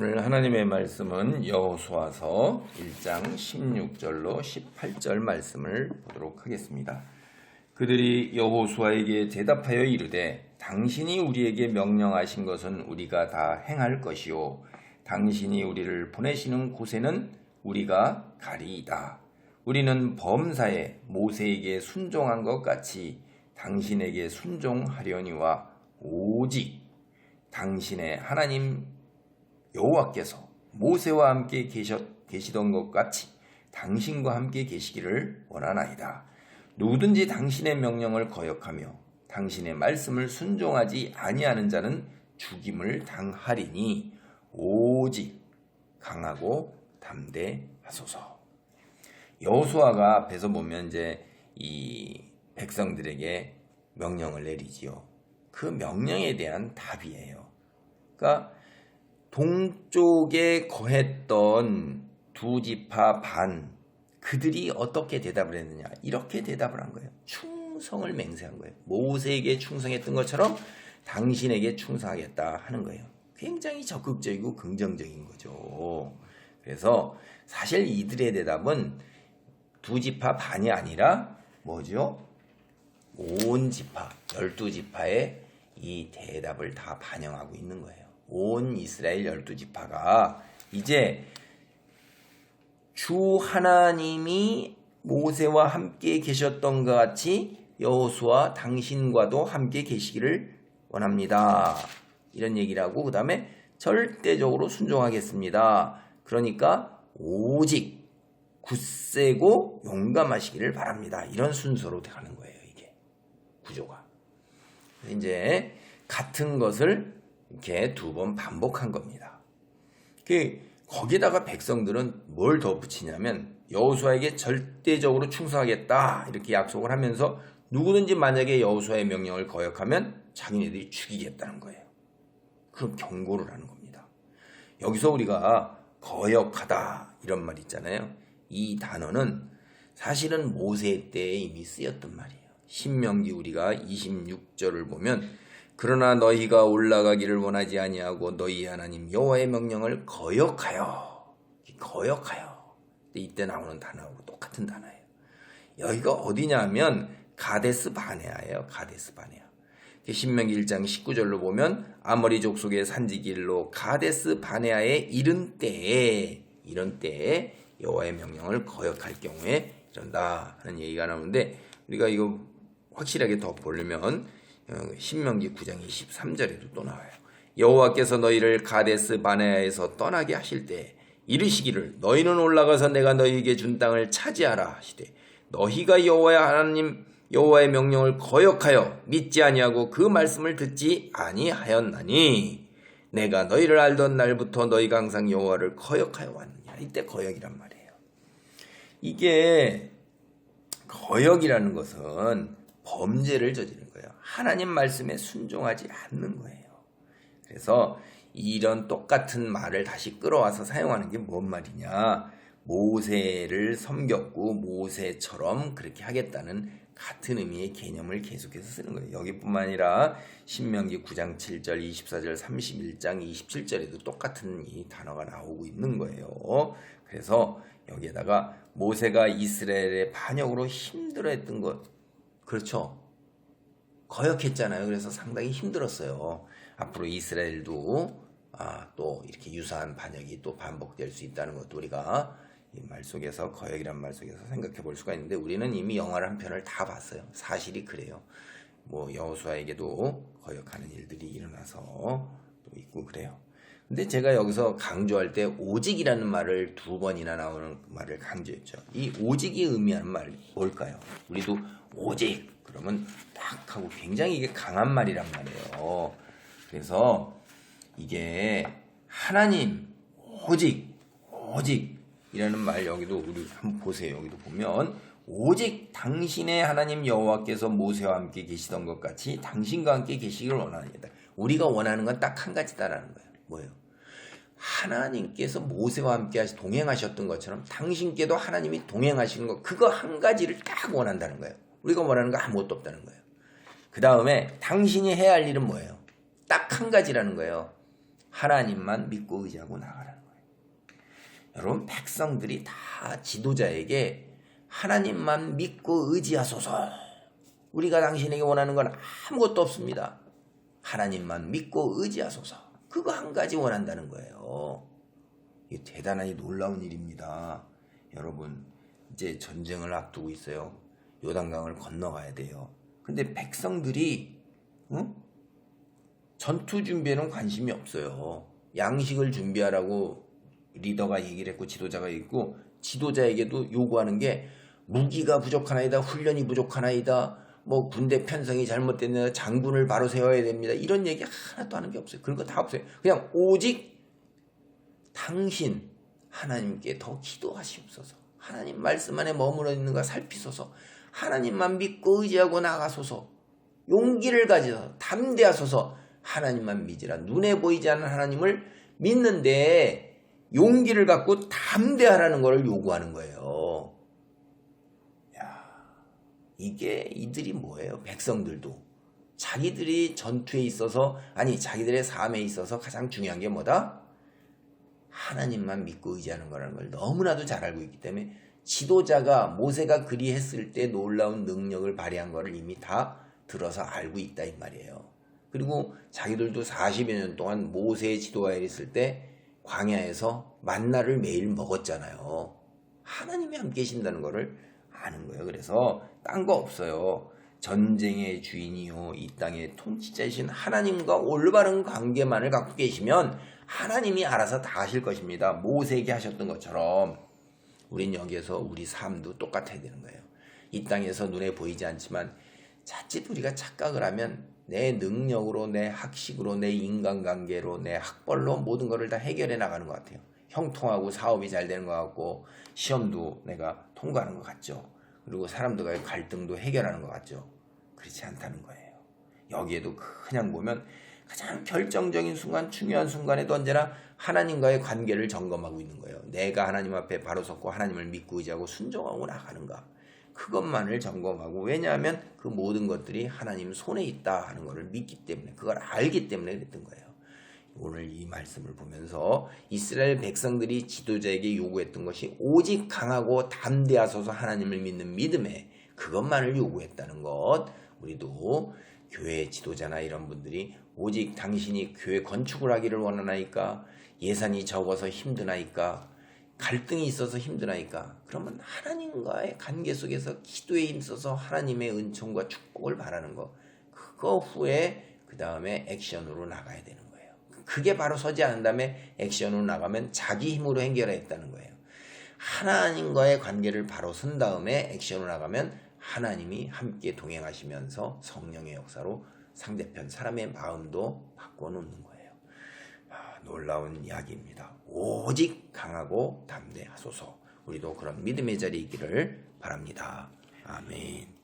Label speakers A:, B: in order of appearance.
A: 오늘 하나님의 말씀은 여호수아서 1장 16절로 18절 말씀을 보도록 하겠습니다. 그들이 여호수아에게 대답하여 이르되 당신이 우리에게 명령하신 것은 우리가 다 행할 것이요 당신이 우리를 보내시는 곳에는 우리가 가리이다. 우리는 범사에 모세에게 순종한 것 같이 당신에게 순종하려니와 오직 당신의 하나님 여호와께서 모세와 함께 계시던 것 같이 당신과 함께 계시기를 원하나이다. 누구든지 당신의 명령을 거역하며 당신의 말씀을 순종하지 아니하는 자는 죽임을 당하리니 오직 강하고 담대하소서. 여호수아가 앞에서 보면 이제 이 백성들에게 명령을 내리지요. 그 명령에 대한 답이에요. 그러니까 동쪽에 거했던 두 지파 반, 그들이 어떻게 대답을 했느냐, 이렇게 대답을 한 거예요. 충성을 맹세한 거예요. 모세에게 충성했던 것처럼 당신에게 충성하겠다 하는 거예요. 굉장히 적극적이고 긍정적인 거죠. 그래서 사실 이들의 대답은 두 지파 반이 아니라 뭐죠? 온 지파, 12지파의 이 대답을 다 반영하고 있는 거예요. 온 이스라엘 12지파가 이제 주 하나님이 모세와 함께 계셨던 것 같이 여호수아 당신과도 함께 계시기를 원합니다. 이런 얘기를 하고 그 다음에 절대적으로 순종하겠습니다. 그러니까 오직 굳세고 용감하시기를 바랍니다. 이런 순서로 가는 거예요. 이게 구조가. 이제 같은 것을 이렇게 두 번 반복한 겁니다. 거기다가 백성들은 뭘 더 붙이냐면 여호수아에게 절대적으로 충성하겠다 이렇게 약속을 하면서 누구든지 만약에 여호수아의 명령을 거역하면 자기네들이 죽이겠다는 거예요. 그럼 경고를 하는 겁니다. 여기서 우리가 거역하다 이런 말 있잖아요. 이 단어는 사실은 모세 때에 이미 쓰였던 말이에요. 신명기 우리가 26절을 보면 그러나 너희가 올라가기를 원하지 아니하고 너희 하나님 여호와의 명령을 거역하여. 이때 나오는 단어하고 똑같은 단어예요. 여기가 어디냐면 가데스 바네아예요. 가데스 바네아. 신명기 1장 19절로 보면 아모리 족속의 산지길로 가데스 바네아에 이른 때에 여호와의 명령을 거역할 경우에 이런다 하는 얘기가 나오는데 우리가 이거 확실하게 더 보려면 신명기 9장 23절에도 또 나와요. 여호와께서 너희를 가데스 바네아에서 떠나게 하실 때 이르시기를 너희는 올라가서 내가 너희에게 준 땅을 차지하라 하시되 너희가 여호와의 명령을 거역하여 믿지 아니하고 그 말씀을 듣지 아니하였나니 내가 너희를 알던 날부터 너희가 항상 여호와를 거역하여 왔느냐. 이때 거역이란 말이에요. 이게 거역이라는 것은 범죄를 저지르는 거예요. 하나님 말씀에 순종하지 않는 거예요. 그래서 이런 똑같은 말을 다시 끌어와서 사용하는 게 뭔 말이냐. 모세를 섬겼고 모세처럼 그렇게 하겠다는 같은 의미의 개념을 계속해서 쓰는 거예요. 여기뿐만 아니라 신명기 9장 7절, 24절, 31장 27절에도 똑같은 이 단어가 나오고 있는 거예요. 그래서 여기에다가 모세가 이스라엘의 반역으로 힘들어했던 것, 그렇죠. 거역했잖아요. 그래서 상당히 힘들었어요. 앞으로 이스라엘도 또 이렇게 유사한 반역이 또 반복될 수 있다는 것도 우리가 이 말 속에서 거역이란 말 속에서 생각해 볼 수가 있는데 우리는 이미 영화를 한 편을 다 봤어요. 사실이 그래요. 여호수아에게도 거역하는 일들이 일어나서 또 있고 그래요. 근데 제가 여기서 강조할 때 오직이라는 말을 두 번이나 나오는 말을 강조했죠. 이 오직이 의미하는 말 뭘까요? 우리도 오직 그러면 딱 하고 굉장히 이게 강한 말이란 말이에요. 그래서 이게 하나님 오직 이라는 말 여기도 우리 한번 보세요. 여기도 보면 오직 당신의 하나님 여호와께서 모세와 함께 계시던 것 같이 당신과 함께 계시기를 원합니다. 우리가 원하는 건 딱 한 가지다라는 거예요. 뭐예요? 하나님께서 모세와 함께 동행하셨던 것처럼 당신께도 하나님이 동행하시는 것, 그거 한 가지를 딱 원한다는 거예요. 우리가 원하는 거 아무것도 없다는 거예요. 그 다음에 당신이 해야 할 일은 뭐예요? 딱 한 가지라는 거예요. 하나님만 믿고 의지하고 나가라는 거예요. 여러분, 백성들이 다 지도자에게 하나님만 믿고 의지하소서. 우리가 당신에게 원하는 건 아무것도 없습니다. 하나님만 믿고 의지하소서. 그거 한 가지 원한다는 거예요. 이게 대단히 놀라운 일입니다. 여러분, 이제 전쟁을 앞두고 있어요. 요단강을 건너가야 돼요. 근데 백성들이 전투 준비에는 관심이 없어요. 양식을 준비하라고 리더가 얘기를 했고 지도자가 있고, 지도자에게도 요구하는 게 무기가 부족하나이다, 훈련이 부족하나이다, 뭐 군대 편성이 잘못됐느냐, 장군을 바로 세워야 됩니다. 이런 얘기 하나도 하는 게 없어요. 그런 거 다 없어요. 그냥 오직 당신 하나님께 더 기도하시옵소서. 하나님 말씀 안에 머물러 있는가 살피소서. 하나님만 믿고 의지하고 나가소서. 용기를 가져서 담대하소서. 하나님만 믿으라. 눈에 보이지 않는 하나님을 믿는데 용기를 갖고 담대하라는 것을 요구하는 거예요. 이게 이들이 뭐예요? 백성들도 자기들이 전투에 있어서, 아니 자기들의 삶에 있어서 가장 중요한 게 뭐다? 하나님만 믿고 의지하는 거라는 걸 너무나도 잘 알고 있기 때문에 지도자가 모세가 그리했을 때 놀라운 능력을 발휘한 거를 이미 다 들어서 알고 있다 이 말이에요. 그리고 자기들도 40여 년 동안 모세의 지도하에 있을 때 광야에서 만나를 매일 먹었잖아요. 하나님이 함께 계신다는 거를 아는 거예요. 그래서 딴 거 없어요. 전쟁의 주인이요 이 땅의 통치자이신 하나님과 올바른 관계만을 갖고 계시면 하나님이 알아서 다 하실 것입니다. 모세에게 하셨던 것처럼 우린 여기에서 우리 삶도 똑같아야 되는 거예요. 이 땅에서 눈에 보이지 않지만 자칫 우리가 착각을 하면 내 능력으로, 내 학식으로, 내 인간관계로, 내 학벌로 모든 것을 다 해결해 나가는 것 같아요. 형통하고 사업이 잘 되는 것 같고 시험도 내가 통과하는 것 같죠. 그리고 사람들과의 갈등도 해결하는 것 같죠. 그렇지 않다는 거예요. 여기에도 그냥 보면 가장 결정적인 순간, 중요한 순간에도 언제나 하나님과의 관계를 점검하고 있는 거예요. 내가 하나님 앞에 바로 섰고 하나님을 믿고 의지하고 순종하고 나가는가. 그것만을 점검하고, 왜냐하면 그 모든 것들이 하나님 손에 있다 하는 것을 믿기 때문에, 그걸 알기 때문에 그랬던 거예요. 오늘 이 말씀을 보면서 이스라엘 백성들이 지도자에게 요구했던 것이 오직 강하고 담대하소서 하나님을 믿는 믿음에 그것만을 요구했다는 것. 우리도 교회 지도자나 이런 분들이 오직 당신이 교회 건축을 하기를 원하나이까, 예산이 적어서 힘드나이까, 갈등이 있어서 힘드나이까, 그러면 하나님과의 관계 속에서 기도에 힘써서 하나님의 은총과 축복을 바라는 것, 그거 후에 그 다음에 액션으로 나가야 되는 거예요. 그게 바로 서지 않은 다음에 액션으로 나가면 자기 힘으로 해결하겠다는 거예요. 하나님과의 관계를 바로 선 다음에 액션으로 나가면 하나님이 함께 동행하시면서 성령의 역사로 상대편 사람의 마음도 바꿔놓는 거예요. 놀라운 이야기입니다. 오직 강하고 담대하소서. 우리도 그런 믿음의 자리에 있기를 바랍니다. 아멘.